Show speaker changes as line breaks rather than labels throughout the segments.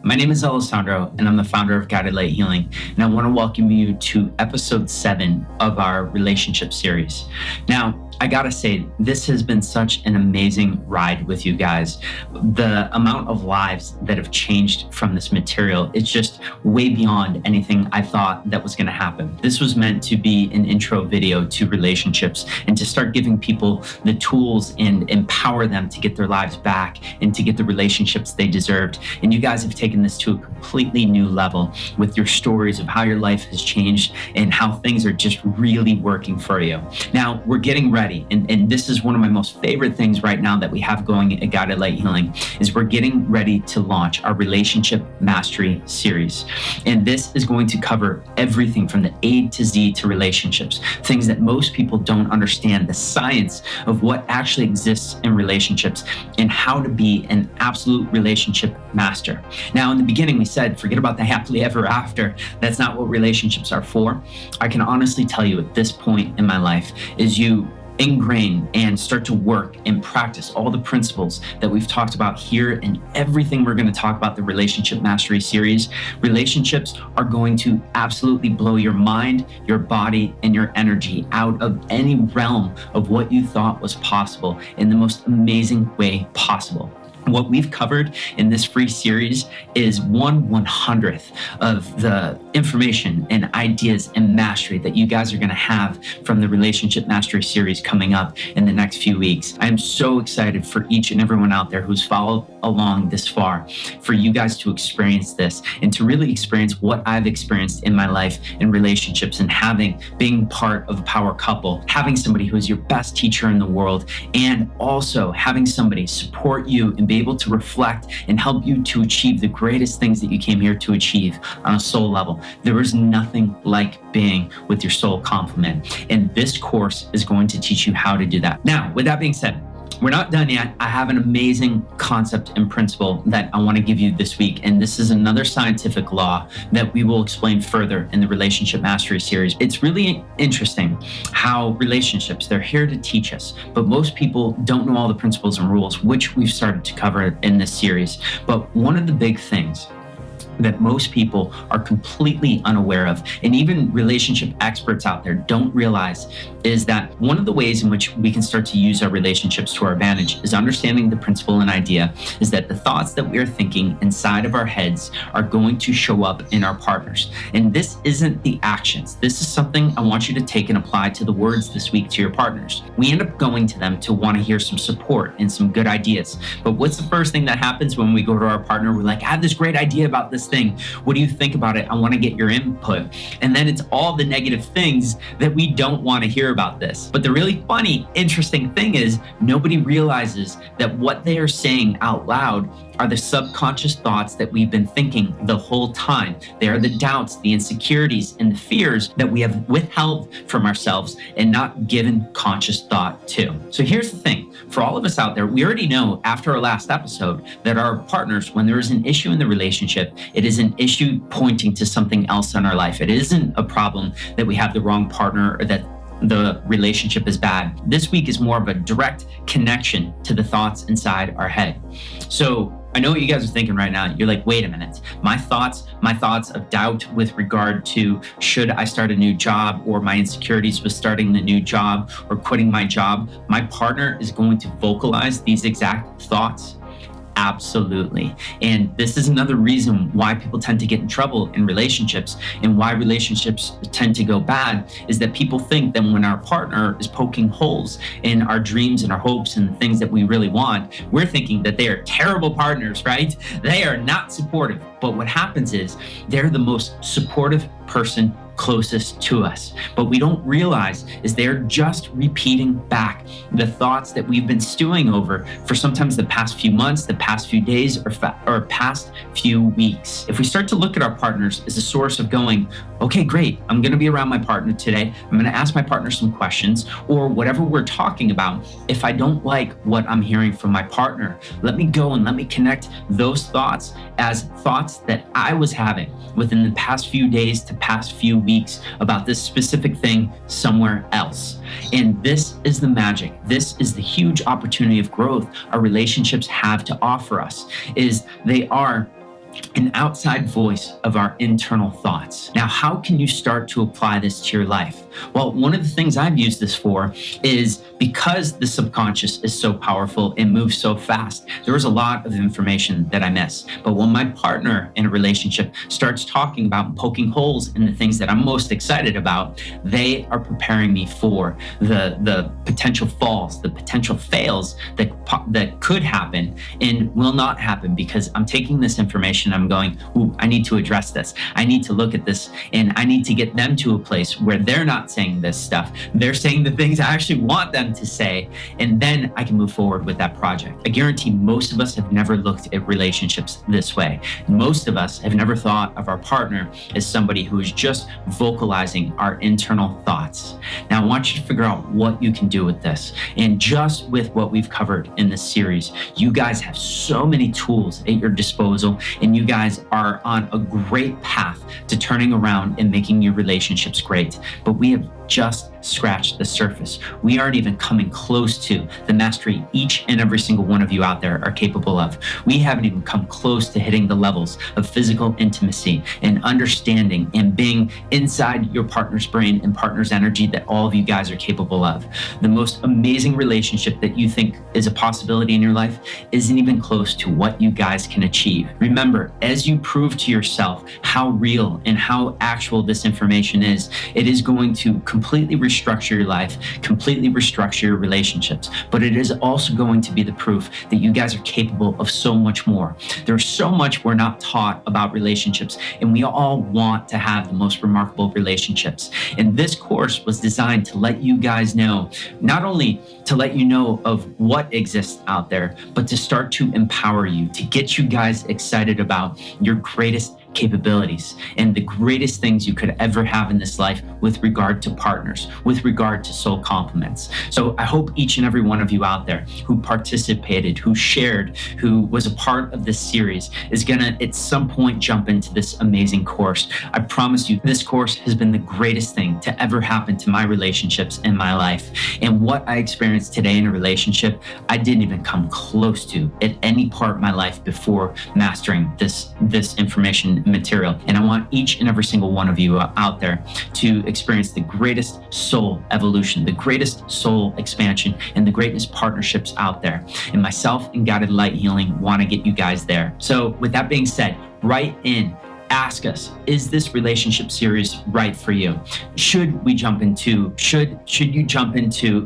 My name is Alessandro, and I'm the founder of Guided Light Healing, and I want to welcome you to episode 7 of our relationship series. Now, I gotta say, this has been such an amazing ride with you guys. The amount of lives that have changed from this material, it's just way beyond anything I thought that was gonna happen. This was meant to be an intro video to relationships and to start giving people the tools and empower them to get their lives back and to get the relationships they deserved. And you guys have taken this to a completely new level with your stories of how your life has changed and how things are just really working for you. Now, we're getting ready. And this is one of my most favorite things right now that we have going at Guided Light Healing is we're getting ready to launch our Relationship Mastery series. And this is going to cover everything from the A to Z to relationships, things that most people don't understand, the science of what actually exists in relationships and how to be an absolute relationship master. Now, in the beginning, we said, forget about the happily ever after. That's not what relationships are for. I can honestly tell you at this point in my life is you ingrain and start to work and practice all the principles that we've talked about here and everything we're going to talk about the Relationship Mastery series. Relationships are going to absolutely blow your mind, your body, and your energy out of any realm of what you thought was possible in the most amazing way possible. What we've covered in this free series is 1/100th of the information and ideas and mastery that you guys are going to have from the Relationship Mastery series coming up in the next few weeks. I am so excited for each and everyone out there who's followed along this far, for you guys to experience this and to really experience what I've experienced in my life in relationships and being part of a power couple, having somebody who is your best teacher in the world, and also having somebody support you and be able to reflect and help you to achieve the greatest things that you came here to achieve on a soul level. There is nothing like being with your soul complement. And this course is going to teach you how to do that. Now, with that being said, we're not done yet. I have an amazing concept and principle that I want to give you this week. And this is another scientific law that we will explain further in the Relationship Mastery series. It's really interesting how relationships, they're here to teach us, but most people don't know all the principles and rules, which we've started to cover in this series. But one of the big things that most people are completely unaware of, and even relationship experts out there don't realize, is that one of the ways in which we can start to use our relationships to our advantage is understanding the principle and idea is that the thoughts that we are thinking inside of our heads are going to show up in our partners. And this isn't the actions. This is something I want you to take and apply to the words this week to your partners. We end up going to them to want to hear some support and some good ideas. But what's the first thing that happens when we go to our partner? We're like, I have this great idea about this thing. What do you think about it? I want to get your input. And then it's all the negative things that we don't want to hear about this. But the really funny, interesting thing is nobody realizes that what they are saying out loud are the subconscious thoughts that we've been thinking the whole time. They are the doubts, the insecurities, and the fears that we have withheld from ourselves and not given conscious thought to. So here's the thing. For all of us out there, we already know after our last episode that our partners, when there is an issue in the relationship, it is an issue pointing to something else in our life. It isn't a problem that we have the wrong partner or that the relationship is bad. This week is more of a direct connection to the thoughts inside our head. So I know what you guys are thinking right now. You're like, wait a minute. My thoughts of doubt with regard to should I start a new job, or my insecurities with starting the new job or quitting my job, my partner is going to vocalize these exact thoughts. Absolutely. And this is another reason why people tend to get in trouble in relationships and why relationships tend to go bad is that people think that when our partner is poking holes in our dreams and our hopes and the things that we really want, we're thinking that they are terrible partners, right? They are not supportive. But what happens is they're the most supportive person closest to us. But we don't realize is they're just repeating back the thoughts that we've been stewing over for sometimes the past few months, the past few days, or past few weeks. If we start to look at our partners as a source of going, okay, great, I'm going to be around my partner today. I'm going to ask my partner some questions or whatever we're talking about. If I don't like what I'm hearing from my partner, let me go and let me connect those thoughts as thoughts that I was having within the past few days to past few weeks about this specific thing somewhere else. And this is the magic. This is the huge opportunity of growth our relationships have to offer us, is they are an outside voice of our internal thoughts. Now, how can you start to apply this to your life? Well, one of the things I've used this for is because the subconscious is so powerful and moves so fast, there was a lot of information that I miss. But when my partner in a relationship starts talking about and poking holes in the things that I'm most excited about, they are preparing me for the potential falls, the potential fails that could happen and will not happen, because I'm taking this information, I'm going, ooh, I need to address this. I need to look at this, and I need to get them to a place where they're not saying this stuff. They're saying the things I actually want them to say, and then I can move forward with that project. I guarantee most of us have never looked at relationships this way. Most of us have never thought of our partner as somebody who is just vocalizing our internal thoughts. Now, I want you to figure out what you can do with this. And just with what we've covered in this series, you guys have so many tools at your disposal, and you guys are on a great path to turning around and making your relationships great. But we have just scratched the surface. We aren't even coming close to the mastery each and every single one of you out there are capable of. We haven't even come close to hitting the levels of physical intimacy and understanding and being inside your partner's brain and partner's energy that all of you guys are capable of. The most amazing relationship that you think is a possibility in your life isn't even close to what you guys can achieve. Remember, as you prove to yourself how real and how actual this information is, it is going to completely restructure your life, completely restructure your relationships. But it is also going to be the proof that you guys are capable of so much more. There's so much we're not taught about relationships, and we all want to have the most remarkable relationships. And this course was designed to let you guys know, not only to let you know of what exists out there, but to start to empower you, to get you guys excited about your greatest capabilities and the greatest things you could ever have in this life with regard to partners, with regard to soul complements. So I hope each and every one of you out there who participated, who shared, who was a part of this series is gonna at some point jump into this amazing course. I promise you, this course has been the greatest thing to ever happen to my relationships in my life. And what I experienced today in a relationship, I didn't even come close to at any part of my life before mastering this information material. And I want each and every single one of you out there to experience the greatest soul evolution, the greatest soul expansion, and the greatest partnerships out there. And myself and Guided Light Healing want to get you guys there. So with that being said, write in. Ask us, is this relationship series right for you? Should you jump into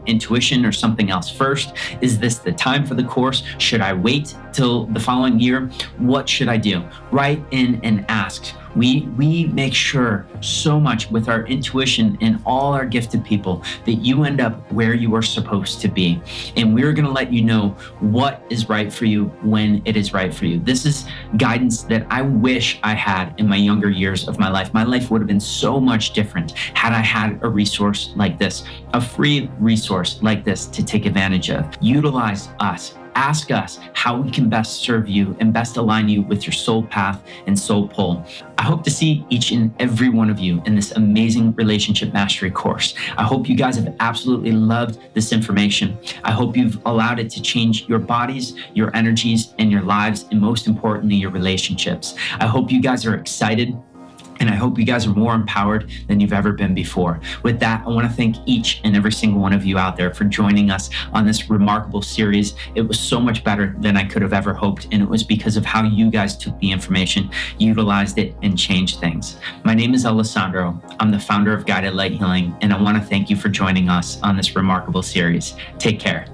intuition or something else first? Is this the time for the course? Should I wait till the following year? What should I do? Write in and ask. We make sure so much with our intuition and all our gifted people that you end up where you are supposed to be. And we're going to let you know what is right for you when it is right for you. This is guidance that I wish I had in my younger years of my life. My life would have been so much different had I had a resource like this, a free resource like this to take advantage of. Utilize us. Ask us how we can best serve you and best align you with your soul path and soul pull. I hope to see each and every one of you in this amazing relationship mastery course. I hope you guys have absolutely loved this information. I hope you've allowed it to change your bodies, your energies, and your lives, and most importantly, your relationships. I hope you guys are excited. And I hope you guys are more empowered than you've ever been before. With that, I want to thank each and every single one of you out there for joining us on this remarkable series. It was so much better than I could have ever hoped. And it was because of how you guys took the information, utilized it, and changed things. My name is Alessandro. I'm the founder of Guided Light Healing. And I want to thank you for joining us on this remarkable series. Take care.